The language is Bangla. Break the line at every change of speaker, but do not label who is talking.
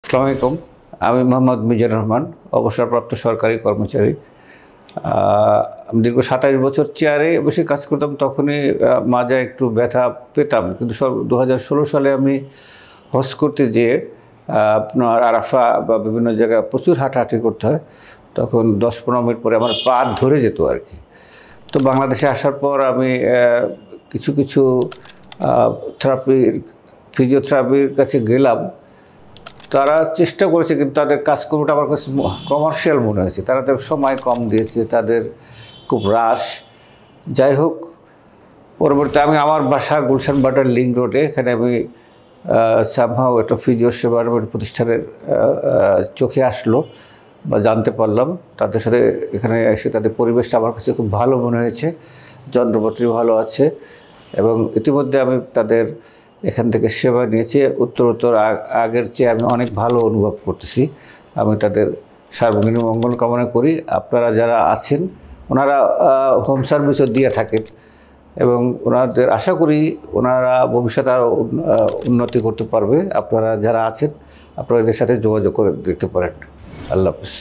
আসসালামু আলাইকুম। আমি মোহাম্মদ মিজানুর রহমান, অবসরপ্রাপ্ত সরকারি কর্মচারী। আমি দীর্ঘ ২৭ বছর চেয়ারে বসে কাজ করতাম। তখনই মাজায় একটু ব্যথা পেতাম, কিন্তু ২০১৬ সালে আমি হজ করতে যেয়ে আপনার আরাফা বা বিভিন্ন জায়গায় প্রচুর হাঁটাহাঁটি করতে হয়। তখন ১০-১৫ মিনিট পরে আমার পা ধরে যেত আর কি। তো বাংলাদেশে আসার পর আমি কিছু কিছু ফিজিওথেরাপির কাছে গেলাম। তারা চেষ্টা করেছে, কিন্তু তাদের কাজকর্মটা আমার কাছে কমার্শিয়াল মনে হয়েছে। তাদের সময় কম দিয়েছে, তাদের খুব রাশ। যাই হোক, পরবর্তী আমি আমার বাসা গুলশান বাটার লিঙ্ক রোডে, এখানে আমি সামহাও একটা ফিজিও সেবার প্রতিষ্ঠানের চোখে আসলো বা জানতে পারলাম। তাদের সাথে এখানে এসে তাদের পরিবেশটা আমার কাছে খুব ভালো মনে হয়েছে, যন্ত্রপাতি ভালো আছে, এবং ইতিমধ্যে আমি তাদের এখান থেকে সেবা নিয়েছি। উত্তরোত্তর আগের চেয়ে আমি অনেক ভালো অনুভব করতেছি। আমি তাদের সার্বজনীন মঙ্গল কামনা করি। আপনারা যারা আছেন, ওনারা হোম সার্ভিসও দিয়ে থাকেন, এবং ওনাদের আশা করি ওনারা ভবিষ্যতে আরও উন্নতি করতে পারবে। আপনারা যারা আছেন, আপনারা এদের সাথে যোগাযোগ করে দেখতে পারেন। আল্লাহ হাফেজ।